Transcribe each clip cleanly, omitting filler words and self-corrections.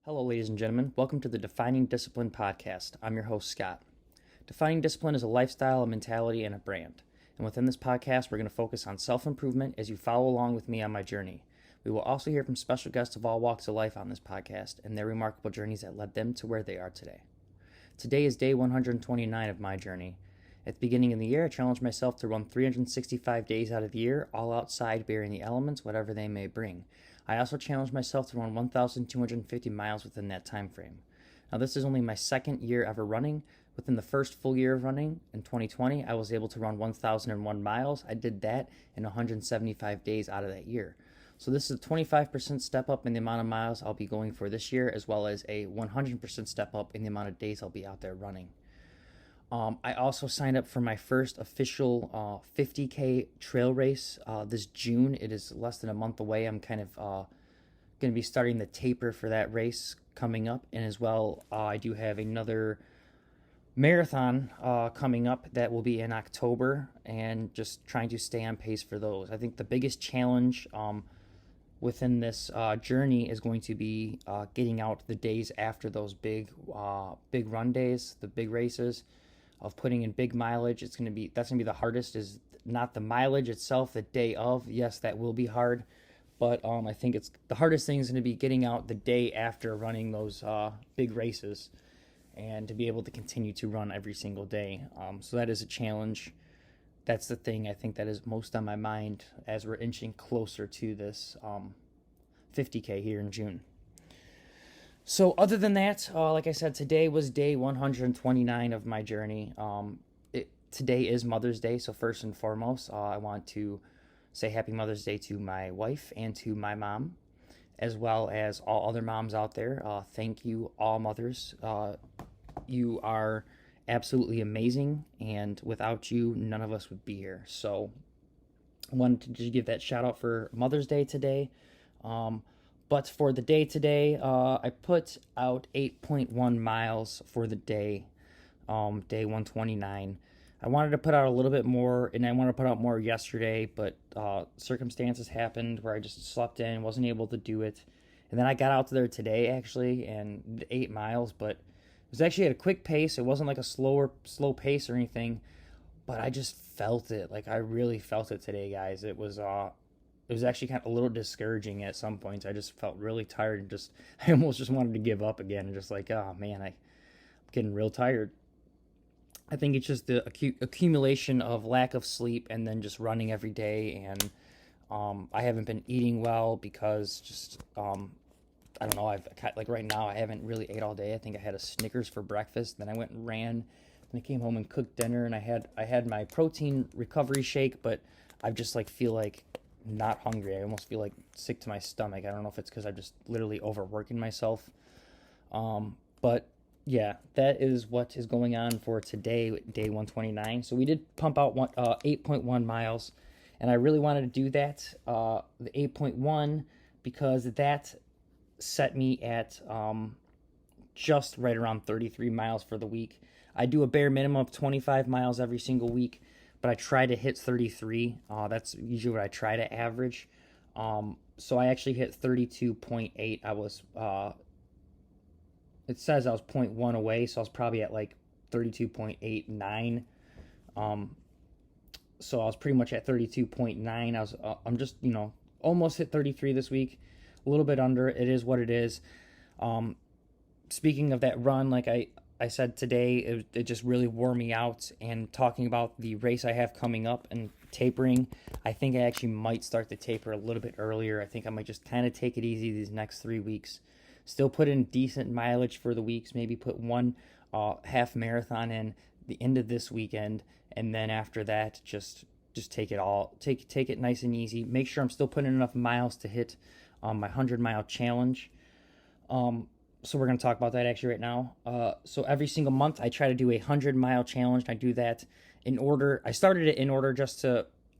Hello, ladies and gentlemen. Welcome to the Defining Discipline podcast. I'm your host, Scott. Defining Discipline is a lifestyle, a mentality, and a brand. And within this podcast, we're going to focus on self-improvement as you follow along with me on my journey. We will also hear from special guests of all walks of life on this podcast and their remarkable journeys that led them to where they are today. Today is day 129 of my journey. At the beginning of the year, I challenged myself to run 365 days out of the year, all outside, bearing the elements, whatever they may bring. I also challenged myself to run 1,250 miles within that time frame. Now, this is only my second year ever running. Within the first full year of running, in 2020, I was able to run 1,001 miles. I did that in 175 days out of that year. So this is a 25% step up in the amount of miles I'll be going for this year, as well as a 100% step up in the amount of days I'll be out there running. I also signed up for my first official 50K trail race this June. It is less than a month away. I'm kind of going to be starting the taper for that race coming up. And as well, I do have another marathon coming up that will be in October, and just trying to stay on pace for those. I think the biggest challenge within this journey is going to be getting out the days after those big run days, the big races, of putting in big mileage. That's going to be the hardest, is not the mileage itself the day of. Yes, that will be hard, but I think it's the hardest thing is going to be getting out the day after running those big races, and to be able to continue to run every single day. So that is a challenge. That's the thing I think that is most on my mind as we're inching closer to this 50K here in June. So other than that, like I said, today was day 129 of my journey. Today is Mother's Day, so first and foremost, I want to say Happy Mother's Day to my wife and to my mom, as well as all other moms out there. Thank you, all mothers. You are absolutely amazing, and without you, none of us would be here. So I wanted to just give that shout out for Mother's Day today. But for the day today, I put out 8.1 miles for the day, day 129. I wanted to put out a little bit more, and I wanted to put out more yesterday, but circumstances happened where I just slept in, wasn't able to do it. And then I got out there today, actually, and did 8 miles, but it was actually at a quick pace. It wasn't like a slow pace or anything, but I just felt it. Like, I really felt it today, guys. It was actually kind of a little discouraging at some points. I just felt really tired, and I almost just wanted to give up again, and just like, oh man, I'm getting real tired. I think it's just the accumulation of lack of sleep and then just running every day, and I haven't been eating well because just I don't know. Like right now, I haven't really ate all day. I think I had a Snickers for breakfast, then I went and ran, then I came home and cooked dinner, and I had my protein recovery shake, but I just feel like not hungry. I almost feel like sick to my stomach. I don't know if it's because I'm just literally overworking myself. But yeah, that is what is going on for today, day 129. So we did pump out 8.1 miles, and I really wanted to do that, the 8.1, because that set me at just right around 33 miles for the week. I do a bare minimum of 25 miles every single week, but I try to hit 33. That's usually what I try to average. So I actually hit 32.8. I was, it says I was 0.1 away, so I was probably at like 32.89. So I was pretty much at 32.9. I'm just, almost hit 33 this week. A little bit under. It is what it is. Speaking of that run, like I said today, it just really wore me out. And talking about the race I have coming up and tapering, I think I actually might start the taper a little bit earlier. I think I might just kind of take it easy these next 3 weeks. Still put in decent mileage for the weeks. Maybe put one half marathon in the end of this weekend, and then after that, just take it nice and easy. Make sure I'm still putting enough miles to hit my 100-mile challenge. So we're going to talk about that actually right now. So every single month I try to do a 100-mile challenge. I do that in order. I started it in order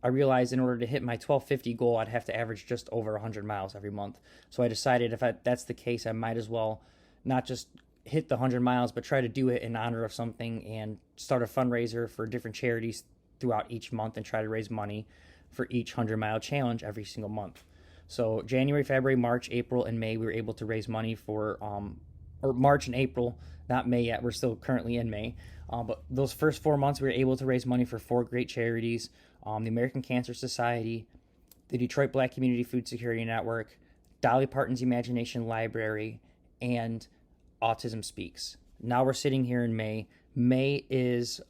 I realized in order to hit my 1250 goal, I'd have to average just over 100 miles every month. So I decided if that's the case, I might as well not just hit the 100 miles, but try to do it in honor of something and start a fundraiser for different charities throughout each month and try to raise money for each 100-mile challenge every single month. So January, February, March, April, and May, we were able to raise money for, or March and April, not May yet. We're still currently in May. But those first 4 months, we were able to raise money for 4 great charities: the American Cancer Society, the Detroit Black Community Food Security Network, Dolly Parton's Imagination Library, and Autism Speaks. Now we're sitting here in May. May is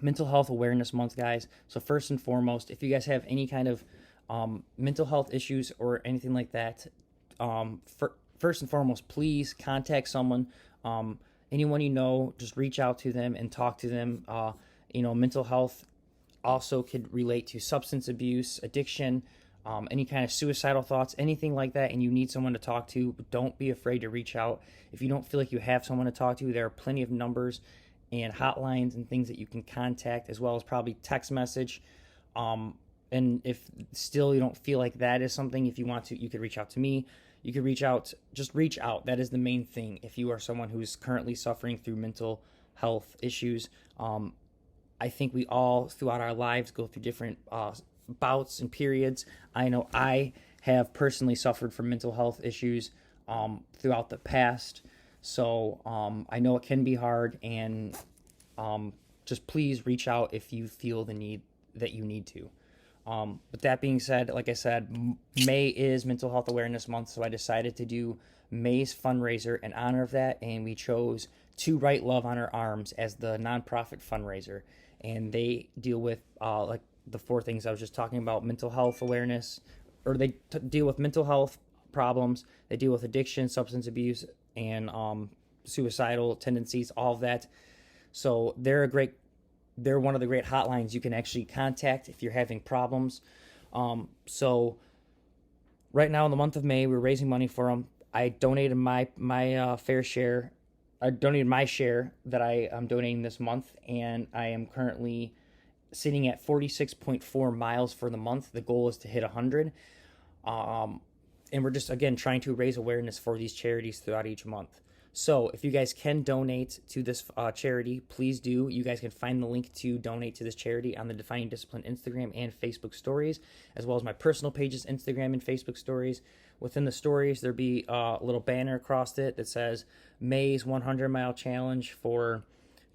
Mental Health Awareness Month, guys. So first and foremost, if you guys have any kind of mental health issues or anything like that, first and foremost, please contact someone. Anyone you know, just reach out to them and talk to them. Mental health also could relate to substance abuse, addiction, any kind of suicidal thoughts, anything like that, and you need someone to talk to, don't be afraid to reach out. If you don't feel like you have someone to talk to, there are plenty of numbers and hotlines and things that you can contact, as well as probably text message. And if still you don't feel like that is something, if you want to, you could reach out to me. You could reach out. That is the main thing. If you are someone who's currently suffering through mental health issues, I think we all throughout our lives go through different bouts and periods. I know I have personally suffered from mental health issues throughout the past. So I know it can be hard, and just please reach out if you feel the need that you need to. But that being said, like I said, May is Mental Health Awareness Month, so I decided to do May's fundraiser in honor of that, and we chose To Write Love on Our Arms as the nonprofit fundraiser. And they deal with like the 4 things I was just talking about: mental health awareness, or they deal with mental health problems, they deal with addiction, substance abuse, and suicidal tendencies, all of that. So they're one of the great hotlines you can actually contact if you're having problems. So right now in the month of May, we're raising money for them. I donated my fair share. I donated my share that I am donating this month, and I am currently sitting at 46.4 miles for the month. The goal is to hit 100. And we're just, again, trying to raise awareness for these charities throughout each month. So if you guys can donate to this charity, please do. You guys can find the link to donate to this charity on the Defining Discipline Instagram and Facebook stories, as well as my personal pages, Instagram and Facebook stories. Within the stories, there'll be a little banner across it that says May's 100-mile challenge for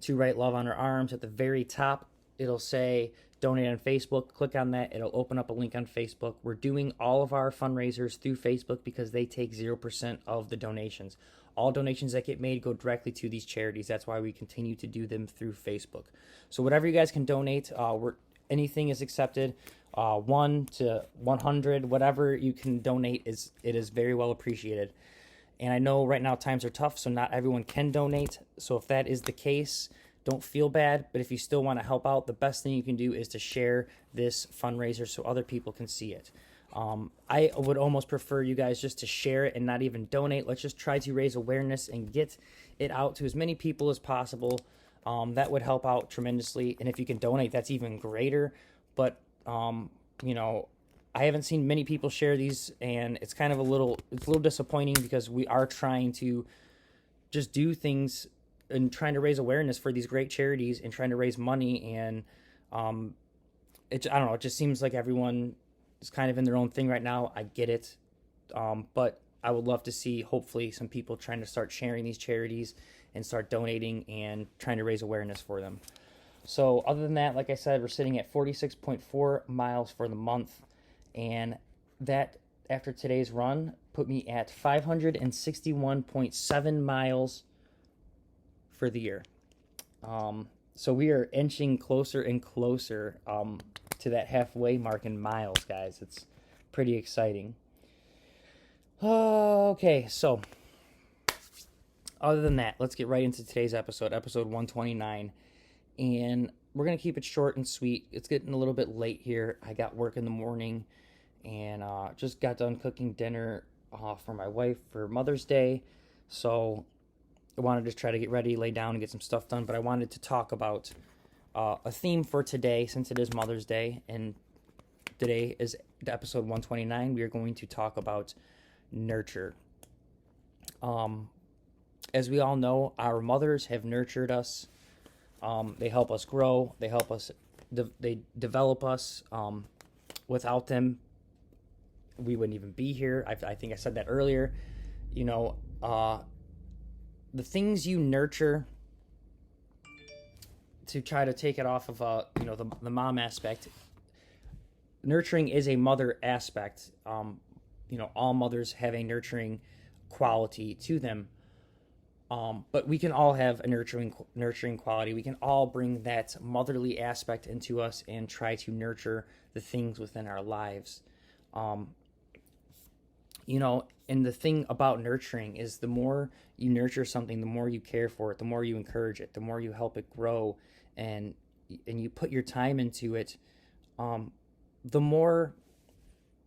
To Write Love on Our Arms. At the very top, it'll say donate on Facebook. Click on that. It'll open up a link on Facebook. We're doing all of our fundraisers through Facebook because they take 0% of the donations. All donations that get made go directly to these charities. That's why we continue to do them through Facebook. So whatever you guys can donate, anything is accepted. 1 to 100, whatever you can donate, it is very well appreciated. And I know right now times are tough, so not everyone can donate. So if that is the case, don't feel bad. But if you still want to help out, the best thing you can do is to share this fundraiser so other people can see it. I would almost prefer you guys just to share it and not even donate. Let's just try to raise awareness and get it out to as many people as possible. That would help out tremendously. And if you can donate, that's even greater. But, I haven't seen many people share these, and it's kind of a little disappointing because we are trying to just do things and trying to raise awareness for these great charities and trying to raise money. And, I don't know, it just seems like everyone is kind of in their own thing right now. I get it. But I would love to see, hopefully, some people trying to start sharing these charities and start donating and trying to raise awareness for them. So other than that, like I said, we're sitting at 46.4 miles for the month. And that, after today's run, put me at 561.7 miles for the year. So we are inching closer and closer to that halfway mark in miles, guys. It's pretty exciting. Okay, so other than that, let's get right into today's episode 129. And we're going to keep it short and sweet. It's getting a little bit late here. I got work in the morning and just got done cooking dinner for my wife for Mother's Day. So I wanted to try to get ready, lay down, and get some stuff done. But I wanted to talk about a theme for today, since it is Mother's Day. And today is episode 129. We are going to talk about nurture. As we all know, our mothers have nurtured us. They help us grow. They help us. They develop us. Without them, we wouldn't even be here. I think I said that earlier. You know, the things you nurture, to try to take it off of the mom aspect. Nurturing is a mother aspect. All mothers have a nurturing quality to them. But we can all have a nurturing quality. We can all bring that motherly aspect into us and try to nurture the things within our lives. And the thing about nurturing is, the more you nurture something, the more you care for it, the more you encourage it, the more you help it grow, and you put your time into it, the more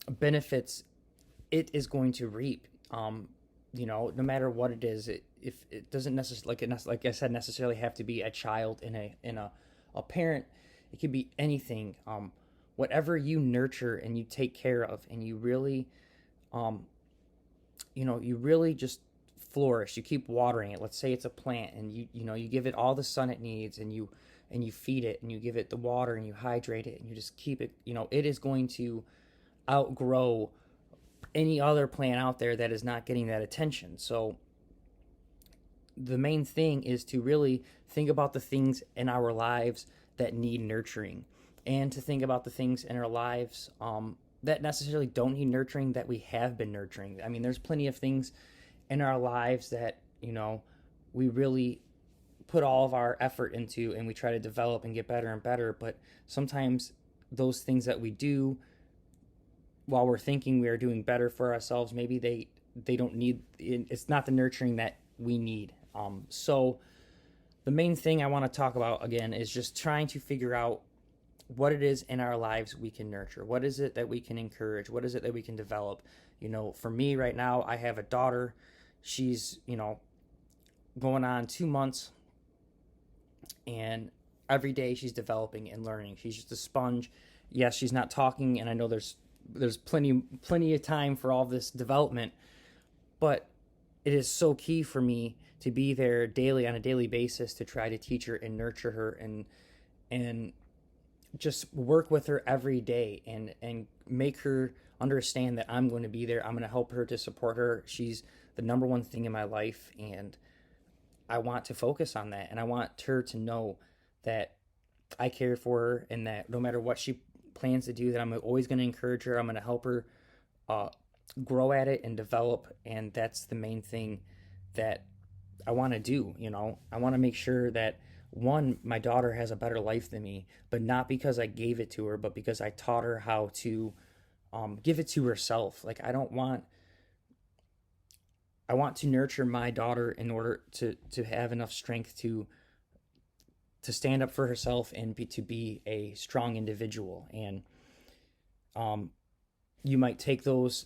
benefits it is going to reap. No matter what it is, if it doesn't necessarily, like I said, necessarily have to be a child in a parent. It could be anything. Whatever you nurture and you take care of, and you really, you really just flourish. You keep watering it. Let's say it's a plant, and you give it all the sun it needs, and you feed it, and you give it the water, and you hydrate it, and you just keep it. It is going to outgrow any other plant out there that is not getting that attention. So the main thing is to really think about the things in our lives that need nurturing, and to think about the things in our lives that necessarily don't need nurturing, that we have been nurturing. I mean, there's plenty of things in our lives that we really put all of our effort into, and we try to develop and get better and better. But sometimes those things that we do while we're thinking we are doing better for ourselves, maybe they don't need, it's not the nurturing that we need. So the main thing I want to talk about again is just trying to figure out what it is in our lives we can nurture. What is it that we can encourage? What is it that we can develop? For me right now, I have a daughter. She's, going on 2 months, and every day she's developing and learning. She's just a sponge. Yes, she's not talking, and I know there's plenty of time for all this development, but it is so key for me to be there daily, on a daily basis, to try to teach her and nurture her, and just work with her every day, and make her understand that I'm going to be there. I'm going to help her, to support her. She's the number one thing in my life, and I want to focus on that, and I want her to know that I care for her, and that no matter what she plans to do, that I'm always going to encourage her. I'm going to help her grow at it and develop, and that's the main thing that I want to do. I want to make sure that, one, my daughter has a better life than me, but not because I gave it to her, but because I taught her how to give it to herself. Like, I want to nurture my daughter in order to have enough strength to stand up for herself and to be a strong individual. And you might take those,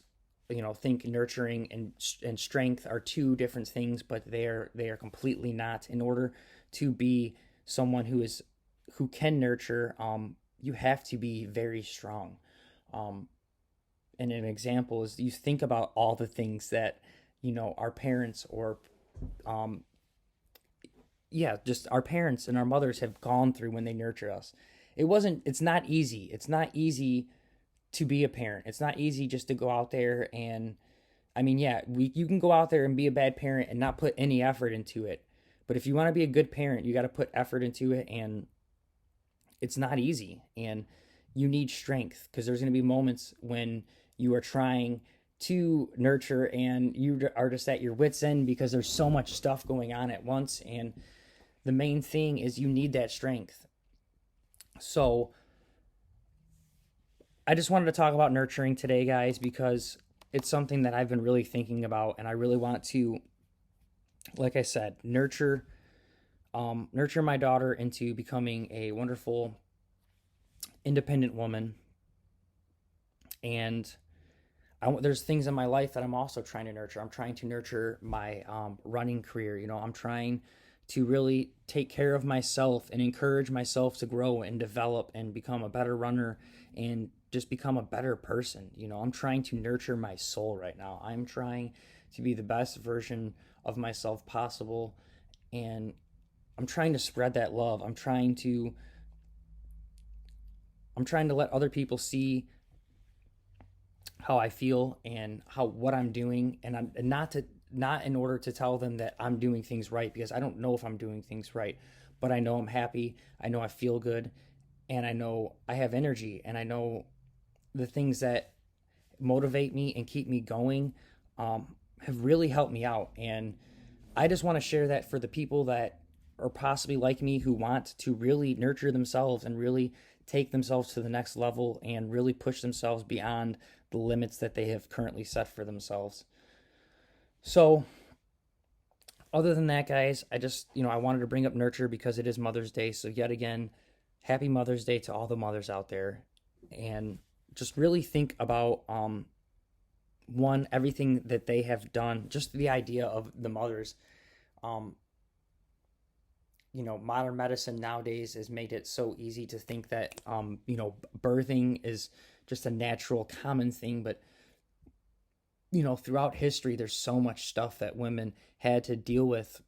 think nurturing and strength are two different things, but they are completely not. In order to be someone who can nurture, you have to be very strong. And an example is, you think about all the things that our parents, or just our parents and our mothers have gone through when they nurture us. It's not easy. It's not easy to be a parent. It's not easy just to go out there and, you can go out there and be a bad parent and not put any effort into it. But if you want to be a good parent, you got to put effort into it, and it's not easy. And you need strength, because there's going to be moments when you are trying to nurture and you are just at your wit's end, because there's so much stuff going on at once. And the main thing is, you need that strength. So I just wanted to talk about nurturing today, guys, because it's something that I've been really thinking about, and I really want to, like I said, nurture my daughter into becoming a wonderful, independent woman. And there's things in my life that I'm also trying to nurture. I'm trying to nurture my running career. I'm trying to really take care of myself and encourage myself to grow and develop and become a better runner and just become a better person. I'm trying to nurture my soul right now. I'm trying to be the best version of myself possible, and I'm trying to spread that love. I'm trying to let other people see how I feel and what I'm doing, and not in order to tell them that I'm doing things right, because I don't know if I'm doing things right, but I know I'm happy, I know I feel good, and I know I have energy, and I know the things that motivate me and keep me going have really helped me out. And I just want to share that for the people that are possibly like me, who want to really nurture themselves and really take themselves to the next level and really push themselves beyond the limits that they have currently set for themselves. So, other than that, guys, I wanted to bring up nurture because it is Mother's Day. So, yet again, happy Mother's Day to all the mothers out there. And just really think about one, everything that they have done, just the idea of the mothers. um Modern medicine nowadays has made it so easy to think that birthing is just a natural common thing, but throughout history there's so much stuff that women had to deal with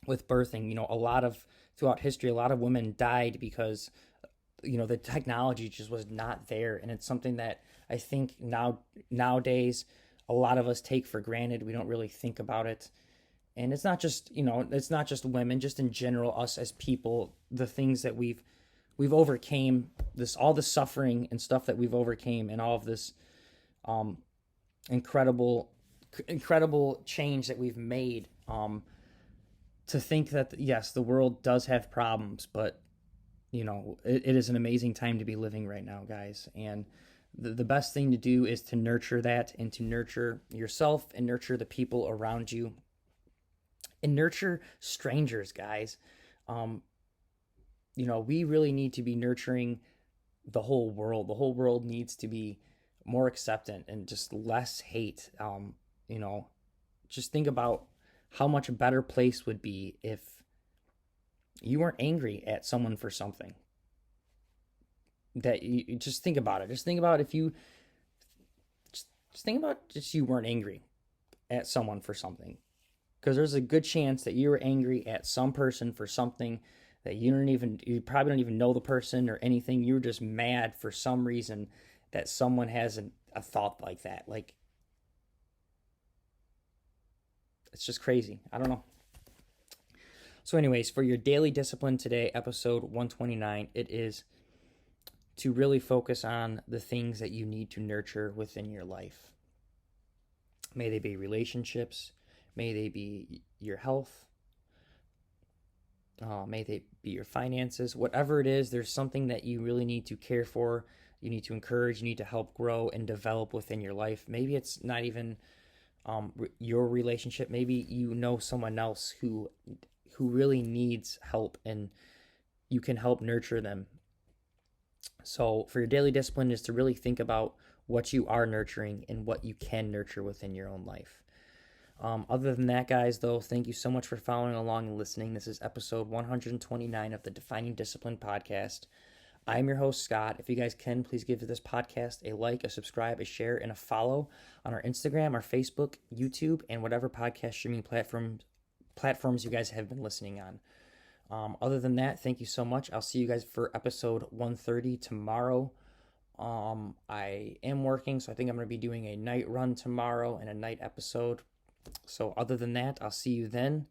birthing. A lot of throughout history, a lot of women died because the technology just was not there, and it's something that I think nowadays a lot of us take for granted. We don't really think about it. And it's not just women, just in general, us as people, the things that we've overcame, this all the suffering and stuff that we've overcame, and all of this um incredible change that we've made. To think that, yes, the world does have problems, but it is an amazing time to be living right now, guys. And the best thing to do is to nurture that, and to nurture yourself, and nurture the people around you, and nurture strangers, guys. um we really need to be nurturing the whole world. The whole world needs to be more acceptant and just less hate. You know, just think about how much a better place would be if you weren't angry at someone for something. That you just think about it. Just think about if you just think about just you weren't angry at someone for something, because there's a good chance that you were angry at some person for something that you probably don't even know the person or anything. You were just mad for some reason that someone has a thought like that. Like, it's just crazy. I don't know. So anyways, for your daily discipline today, episode 129, it is to really focus on the things that you need to nurture within your life. May they be relationships, may they be your health, may they be your finances. Whatever it is, there's something that you really need to care for, you need to encourage, you need to help grow and develop within your life. Maybe it's not even your relationship. Maybe you know someone else who really needs help, and you can help nurture them. So for your daily discipline is to really think about what you are nurturing and what you can nurture within your own life. Other than that, guys, though, thank you so much for following along and listening. This is episode 129 of the Defining Discipline podcast. I'm your host, Scott. If you guys can, please give this podcast a like, a subscribe, a share, and a follow on our Instagram, our Facebook, YouTube, and whatever podcast streaming platforms you guys have been listening on. Other than that, thank you so much. I'll see you guys for episode 130 tomorrow. I am working, so I think I'm going to be doing a night run tomorrow and a night episode. So other than that, I'll see you then.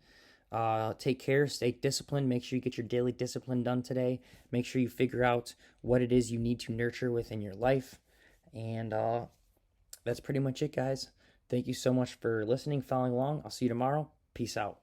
Take care, stay disciplined. Make sure you get your daily discipline done today. Make sure you figure out what it is you need to nurture within your life. And that's pretty much it, guys. Thank you so much for listening, following along. I'll see you tomorrow. Peace out.